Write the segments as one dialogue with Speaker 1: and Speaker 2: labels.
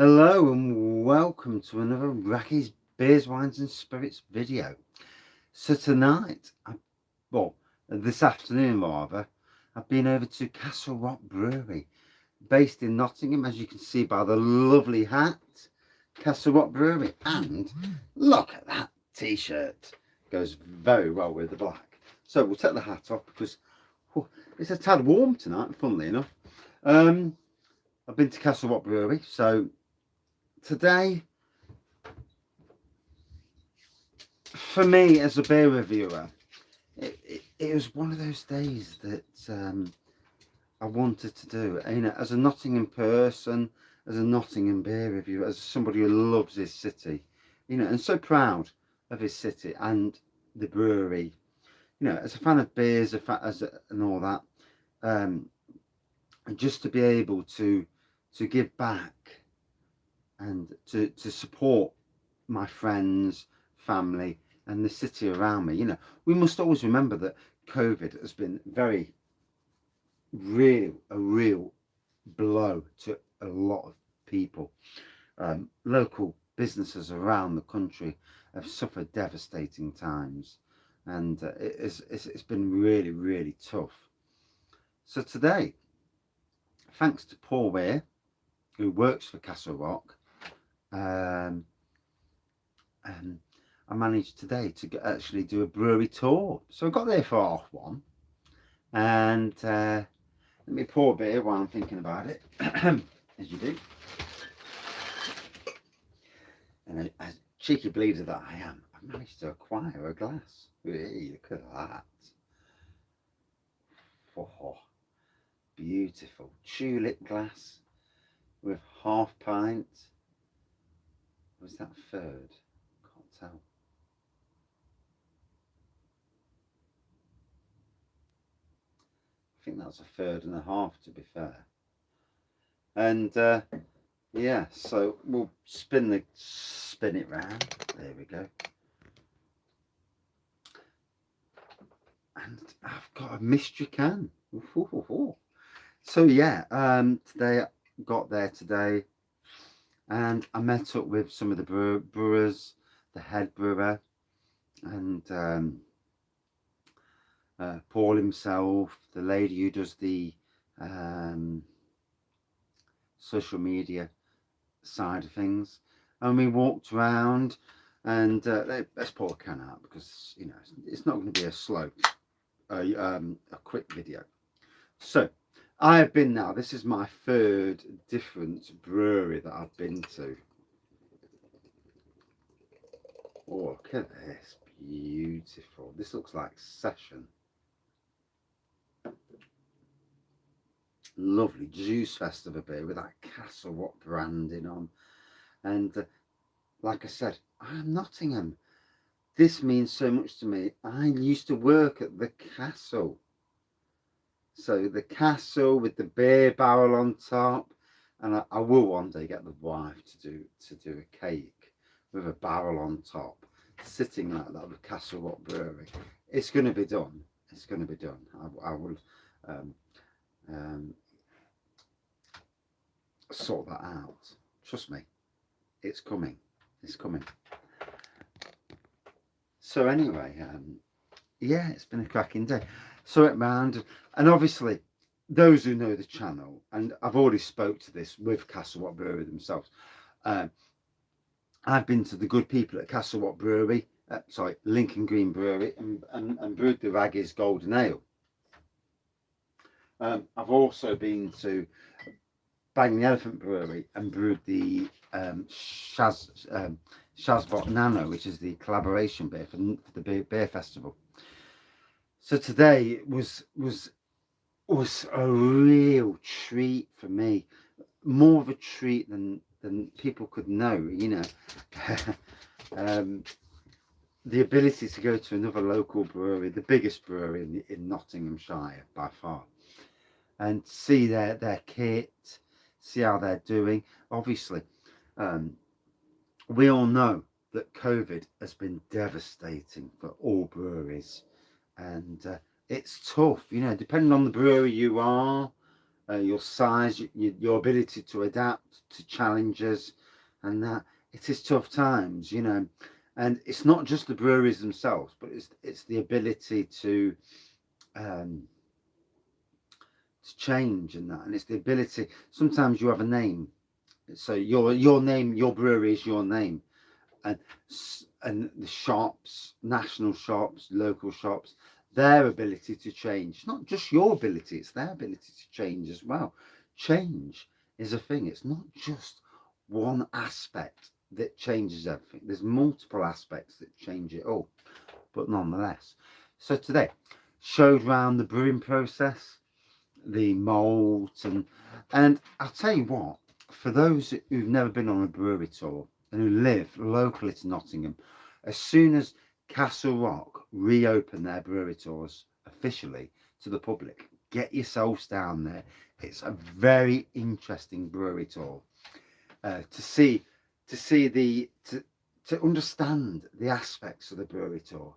Speaker 1: Hello and welcome to another Wraggys Beers, Wines and Spirits video. So tonight, this afternoon rather, I've been over to Castle Rock Brewery, based in Nottingham, as you can see by the lovely hat. Castle Rock Brewery, and look at that t-shirt, goes very well with the black. So we'll take the hat off because it's a tad warm tonight, funnily enough. I've been to Castle Rock Brewery, so today, for me as a beer reviewer, it was one of those days that I wanted to do. You know, as a Nottingham person, as a Nottingham beer reviewer, as somebody who loves his city, you know, and so proud of his city and the brewery. You know, as a fan of beers, and all that, and just to be able to give back and to support my friends, family, and the city around me. You know, we must always remember that COVID has been a real blow to a lot of people. Local businesses around the country have suffered devastating times, and it's been really tough. So today, thanks to Paul Weir, who works for Castle Rock, um, I managed today to actually do a brewery tour. So I got there for 1:30, and let me pour a beer while I'm thinking about it, as you do. And as cheeky bleeder that I am, I've managed to acquire a glass. Hey, look at that. Oh, beautiful tulip glass with half pint. Was that third? Can't tell. I think that's a third and a half, to be fair. And yeah, so we'll spin it round. There we go. And I've got a mystery can. Ooh. So yeah, today I got there today, and I met up with some of the brewers, the head brewer, and Paul himself, the lady who does the social media side of things, and we walked around, and let's pour a can out because you know it's not going to be a quick video. So I have been now. This is my third different brewery that I've been to. Oh, look at this, beautiful. This looks like Session. Lovely juice fest of a beer with that Castle Rock branding on, and like I said, I'm Nottingham. This means so much to me. I used to work at the castle, so the castle with the beer barrel on top, and I will one day get the wife to do a cake with a barrel on top, sitting like that with Castle Rock Brewery. It's going to be done. It's going to be done. I will sort that out. Trust me, it's coming. It's coming. So anyway, yeah, it's been a cracking day. So it round, and obviously, those who know the channel, and I've already spoke to this with Castle Rock Brewery themselves. I've been to the good people at Castle Rock Brewery, Lincoln Green Brewery, and brewed the Wraggys Golden Ale. I've also been to Bang the Elephant Brewery and brewed the Shazbot Nano, which is the collaboration beer for the beer festival. So today was a real treat for me, more of a treat than people could know. You know, the ability to go to another local brewery, the biggest brewery in Nottinghamshire by far, and see their kit, see how they're doing. Obviously, we all know that COVID has been devastating for all breweries, and it's tough, you know, depending on the brewery you are. your size, your ability to adapt to challenges, and that it is tough times, you know. And it's not just the breweries themselves, but it's the ability um, to change and that, and it's the ability. Sometimes you have a name, so your name, your brewery is your name, and the shops, national shops, local shops, their ability to change. It's not just your ability, it's their ability to change as well. Change is a thing. It's not just one aspect that changes everything. There's multiple aspects that change it all, but nonetheless. So today, showed around the brewing process, the malt, and I'll tell you what, for those who've never been on a brewery tour and who live locally to Nottingham, as soon as Castle Rock reopen their brewery tours officially to the public, get yourselves down there. It's a very interesting brewery tour to see to understand the aspects of the brewery tour,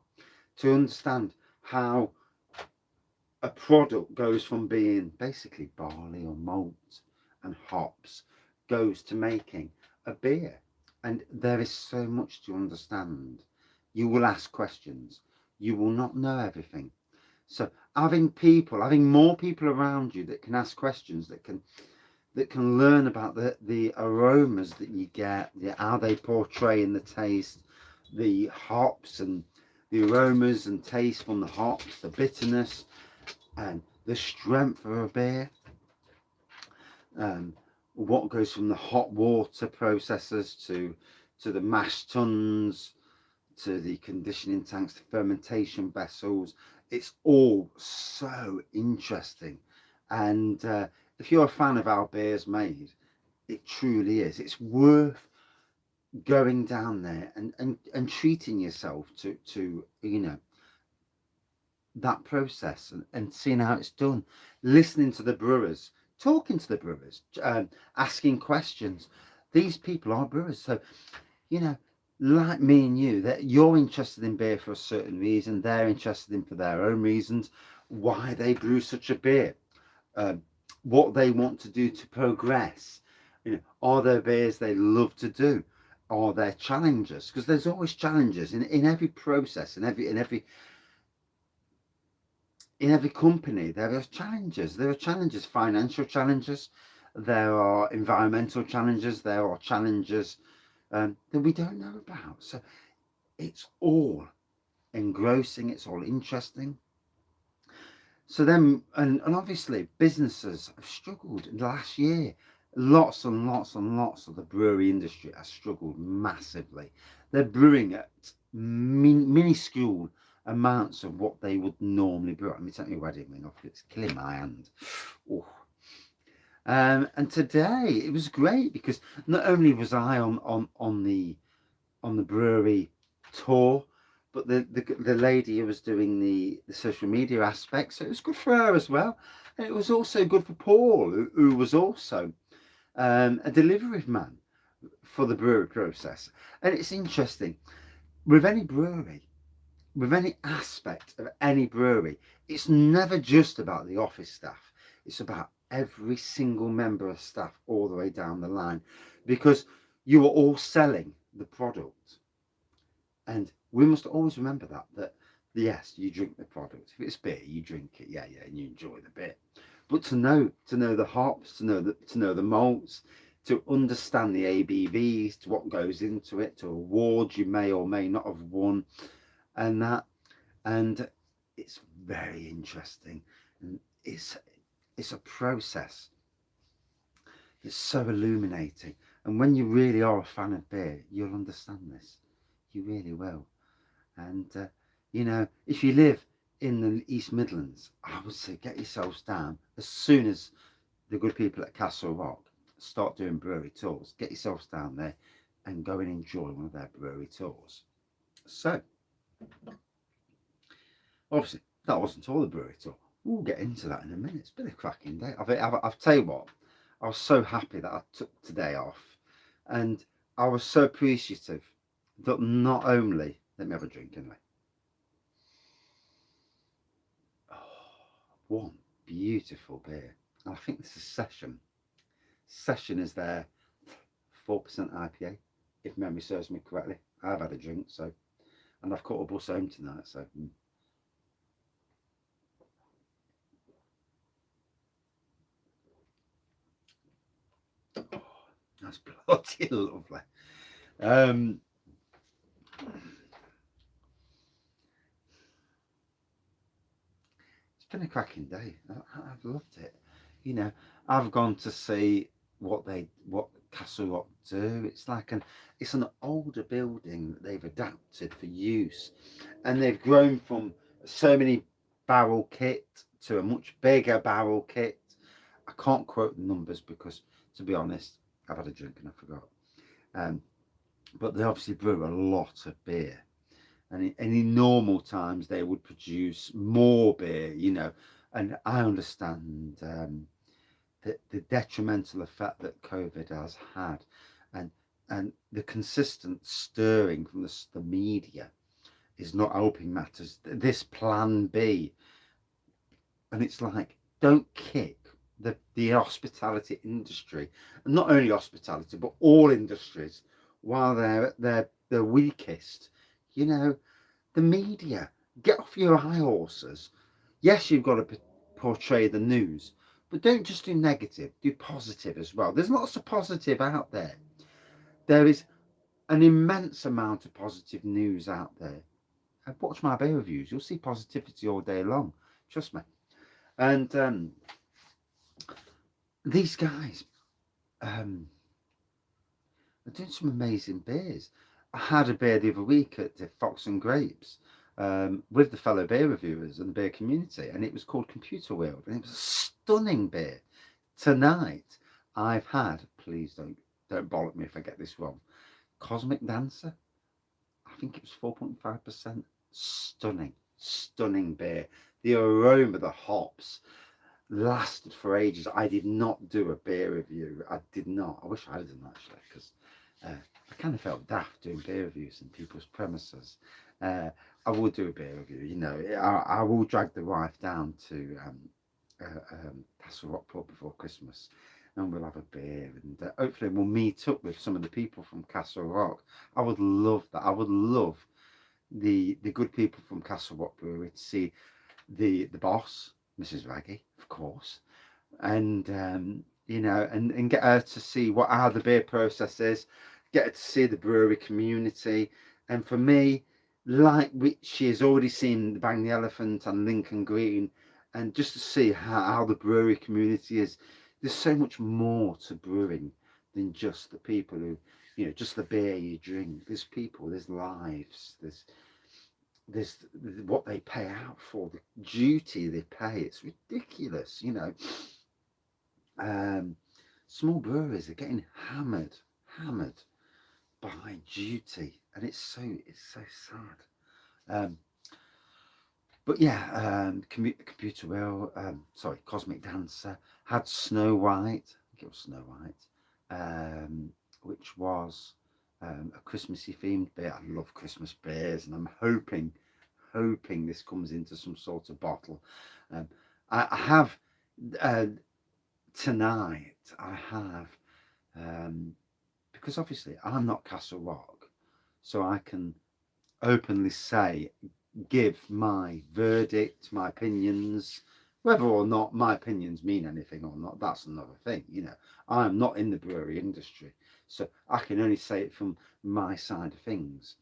Speaker 1: to understand how a product goes from being basically barley or malt and hops, goes to making a beer. And there is so much to understand. You will ask questions. You will not know everything. So having more people around you that can ask questions, that can learn about the aromas that you get, how they portray in the taste, the hops and the aromas and taste from the hops, the bitterness, and the strength of a beer, what goes from the hot water processes to the mash tuns, to the conditioning tanks, the fermentation vessels. It's all so interesting, and if you're a fan of how beer's made, it truly is. It's worth going down there and treating yourself to you know, that process, and seeing how it's done, listening to the brewers, talking to the brewers, asking questions. These people are brewers, so you know, like me and you, that you're interested in beer for a certain reason, they're interested in for their own reasons, why they brew such a beer, um, what they want to do to progress. You know, are there beers they love to do? Are there challenges? Because there's always challenges in every process, in every company. There are challenges. There are challenges, financial challenges, there are environmental challenges, there are challenges that we don't know about. So it's all engrossing, it's all interesting. So then, and obviously businesses have struggled in the last year. Lots and lots and lots of the brewery industry has struggled massively. They're brewing at minuscule amounts of what they would normally brew. I mean, it's only wedding ring off, it's killing my hand. Oh. And today it was great because not only was I on the brewery tour, but the lady who was doing the social media aspect, so it was good for her as well. And it was also good for Paul, who was also a delivery man for the brewery process. And it's interesting, with any brewery, with any aspect of any brewery, it's never just about the office staff. It's about every single member of staff all the way down the line, because you are all selling the product. And we must always remember that yes, you drink the product. If it's beer, you drink it, yeah, and you enjoy the beer. But to know the hops, to know the malts, to understand the ABVs, to what goes into it, to awards you may or may not have won, and that, and it's very interesting. And it's a process. It's so illuminating. And when you really are a fan of beer, you'll understand this. You really will. And you know, if you live in the East Midlands, I would say get yourselves down as soon as the good people at Castle Rock start doing brewery tours. Get yourselves down there and go and enjoy one of their brewery tours. So obviously that wasn't all the brewery tour. We'll get into that in a minute. It's been a cracking day. I've tell you what, I was so happy that I took today off, and I was so appreciative that not only, let me have a drink anyway. Oh, one beautiful beer. And I think this is Session. Session is their 4% IPA, if memory serves me correctly. I've had a drink, so, and I've caught a bus home tonight, so. Oh, that's bloody lovely. It's been a cracking day. I've loved it. You know, I've gone to see what Castle Rock do. It's an older building that they've adapted for use, and they've grown from so many barrel kit to a much bigger barrel kit. I can't quote the numbers because, to be honest, I've had a drink and I forgot. Um, but they obviously brew a lot of beer, and in normal times they would produce more beer, and I understand the detrimental effect that COVID has had, and the consistent stirring from the media is not helping matters. This plan B, and it's like, don't kick the hospitality industry, and not only hospitality but all industries, while they're weakest. You know, the media, get off your high horses. Yes, you've got to portray the news, but don't just do negative, do positive as well. There's lots of positive out there. There is an immense amount of positive news out there. And watch my beer reviews, you'll see positivity all day long, trust me. And these guys are doing some amazing beers. I had a beer the other week at the Fox and Grapes, with the fellow beer reviewers and the beer community, and it was called Computer World, and it was a stunning beer. Tonight, I've had, please don't bollock me if I get this wrong, Cosmic Dancer. I think it was 4.5%. Stunning beer. The aroma, the hops lasted for ages. I did not do a beer review. I did not. I wish I had done actually, because I kind of felt daft doing beer reviews in people's premises. I will do a beer review. I will drag the wife down to Castle Rock Pub before Christmas, and we'll have a beer, and hopefully we'll meet up with some of the people from Castle Rock. I would love that. I would love the good people from Castle Rock Brewery to see the boss, Mrs. Wraggy, of course, and and get her to see how the beer process is, get her to see the brewery community, and for me, she has already seen the Bang the Elephant and Lincoln Green, and just to see how the brewery community is. There's so much more to brewing than just the people who, just the beer you drink. There's people, there's lives, there's what they pay out for, the duty they pay. It's ridiculous. Small breweries are getting hammered by duty, and it's so sad. But yeah, Computer Will, Cosmic Dancer had Snow White. I think it was Snow White, which was a Christmassy themed beer. I love Christmas beers, and I'm hoping this comes into some sort of bottle. I have tonight. I have because obviously I'm not Castle Rock, so I can openly give my verdict, my opinions. Whether or not my opinions mean anything or not, that's another thing. I'm not in the brewery industry, so I can only say it from my side of things.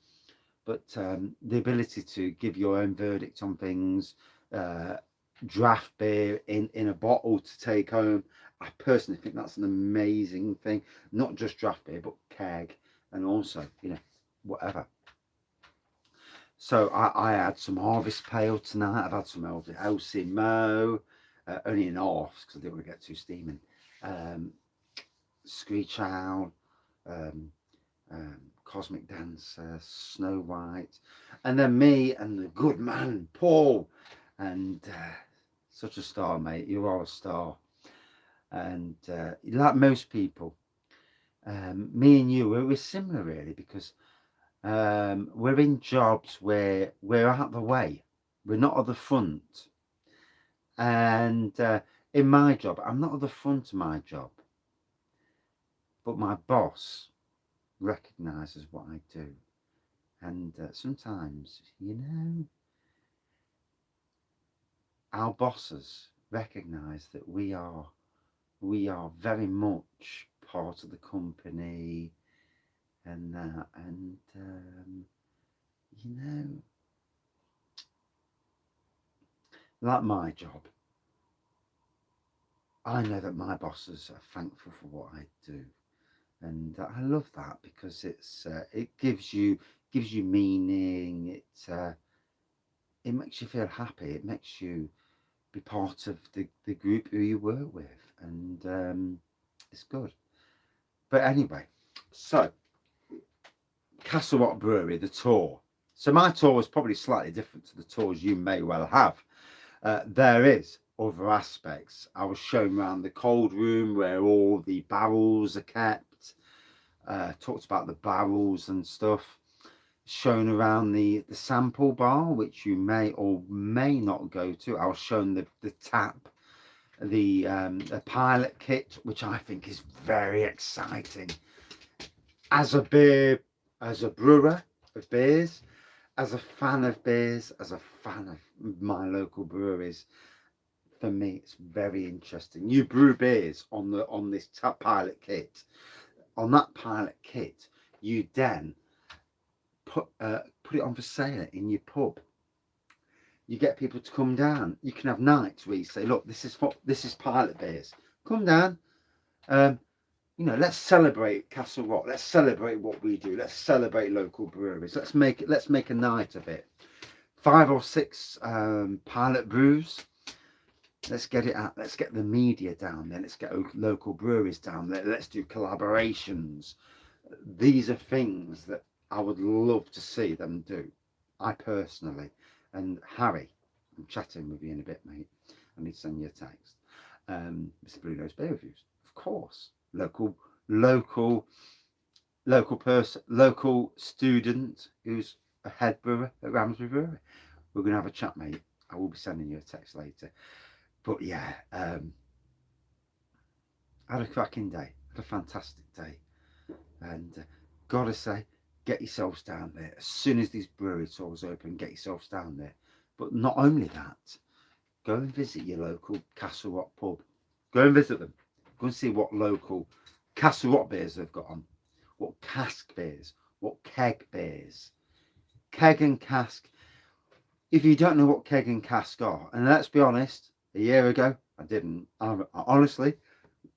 Speaker 1: But the ability to give your own verdict on things, draft beer in a bottle to take home, I personally think that's an amazing thing. Not just draft beer, but keg, and also, whatever. So I had some Harvest Pale tonight. I've had some Elsie Mo, only in halves because I didn't want to get too steaming. Screech Owl, Cosmic Dancer, Snow White, and then me and the good man Paul, and such a star, mate. You are a star, and like most people, me and you, we're similar really, because we're in jobs where we're out the way, we're not at the front, and in my job, I'm not at the front of my job, but my boss recognises what I do. And sometimes, our bosses recognise that we are very much part of the company, and that, and you know, like my job, I know that my bosses are thankful for what I do, and I love that because it gives you meaning. It makes you feel happy. It makes you be part of the group who you work with, and it's good. But anyway, so Castle Rock Brewery, the tour. So my tour was probably slightly different to the tours you may well have. There is other aspects. I was shown around the cold room where all the barrels are kept. Talked about the barrels and stuff. Shown around the sample bar, which you may or may not go to. I was shown the tap, the pilot kit, which I think is very exciting. As a brewer of beers, as a fan of beers, as a fan of my local breweries, for me it's very interesting. You brew beers on this pilot kit. On that pilot kit, you then put it on for sale in your pub. You get people to come down. You can have nights where you say, look, this is pilot beers. Come down. Let's celebrate Castle Rock. Let's celebrate what we do. Let's celebrate local breweries. Let's make a night of it. 5 or 6 pilot brews. Let's get it out. Let's get the media down there. Let's get local breweries down there. Let's do collaborations. These are things that I would love to see them do. I personally. And Harry, I'm chatting with you in a bit, mate. I need to send you a text. Mr. Bruno's Beer Reviews, of course. Local student who's a head brewer at Ramsbury Brewery. We're going to have a chat, mate. I will be sending you a text later. But yeah, I had a cracking day. Had a fantastic day. And gotta say, get yourselves down there. As soon as these brewery tours open, get yourselves down there. But not only that, go and visit your local Castle Rock pub. Go and visit them. Go and see what local Castle Rock beers they've got on. What cask beers. What keg beers. Keg and cask. If you don't know what keg and cask are, and let's be honest, a year ago, I didn't. Honestly,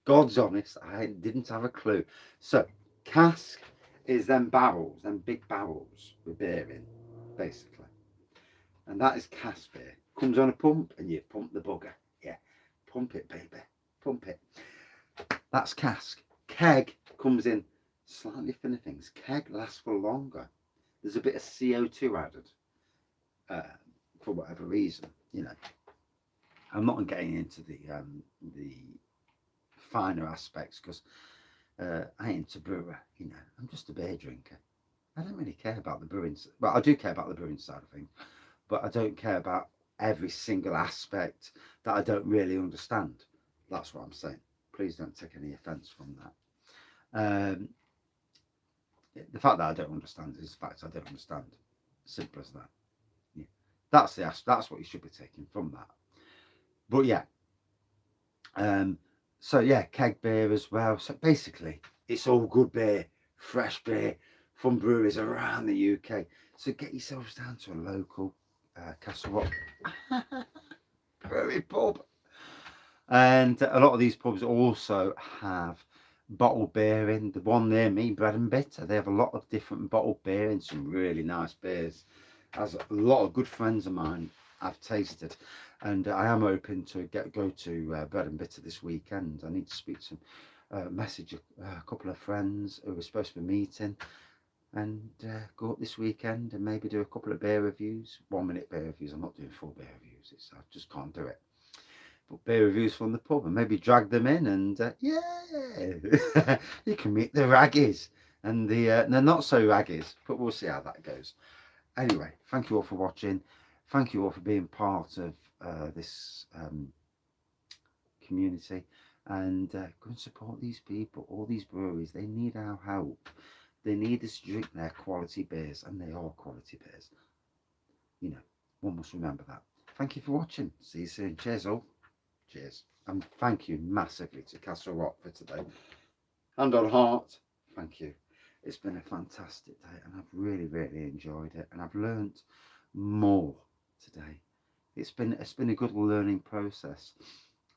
Speaker 1: God's honest, I didn't have a clue. So, cask is them barrels, them big barrels with beer in, basically. And that is cask beer. Comes on a pump and you pump the bugger. Yeah, pump it, baby. Pump it. That's cask. Keg comes in slightly thinner things. Keg lasts for longer. There's a bit of CO2 added for whatever reason, I'm not getting into the finer aspects because I ain't a brewer, I'm just a beer drinker. I don't really care about the brewing. Well, I do care about the brewing side of things, but I don't care about every single aspect that I don't really understand. That's what I'm saying. Please don't take any offence from that. The fact that I don't understand is the fact I don't understand. Simple as that. Yeah. That's what you should be taking from that. But yeah. So yeah, keg beer as well. So basically, it's all good beer, fresh beer from breweries around the UK. So get yourselves down to a local Castle Rock brewery pub. And a lot of these pubs also have bottled beer in. The one near me, Bread and Bitter, they have a lot of different bottled beer and some really nice beers. As a lot of good friends of mine I've tasted, and I am hoping to go to Bread and Bitter this weekend. I need to speak to message a couple of friends who we're supposed to be meeting, and go up this weekend and maybe do a couple of beer reviews, 1 minute beer reviews. I'm not doing full beer reviews, I just can't do it. But beer reviews from the pub and maybe drag them in, and yeah, you can meet the Wraggys and the not so Wraggys, but we'll see how that goes. Anyway, thank you all for watching. Thank you all for being part of this community, and go and support these people. All these breweries, they need our help. They need us to drink their quality beers, and they are quality beers. You know, one must remember that. Thank you for watching. See you soon. Cheers all. Cheers. And thank you massively to Castle Rock for today. Hand on heart, thank you. It's been a fantastic day, and I've really, really enjoyed it, and I've learnt more today. It's been a good learning process.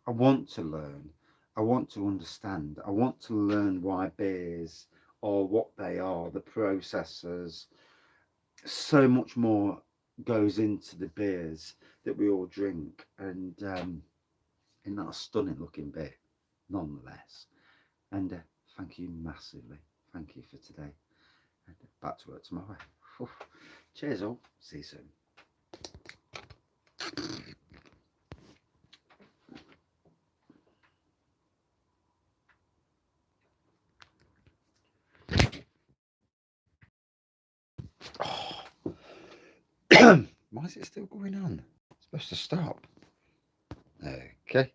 Speaker 1: I want to learn. I want to understand. I want to learn why beers are what they are, the processes. So much more goes into the beers that we all drink, and in that stunning looking beer, nonetheless. And thank you massively. Thank you for today. And back to work tomorrow. Cheers all. See you soon. Why is it still going on? It's supposed to stop. Okay.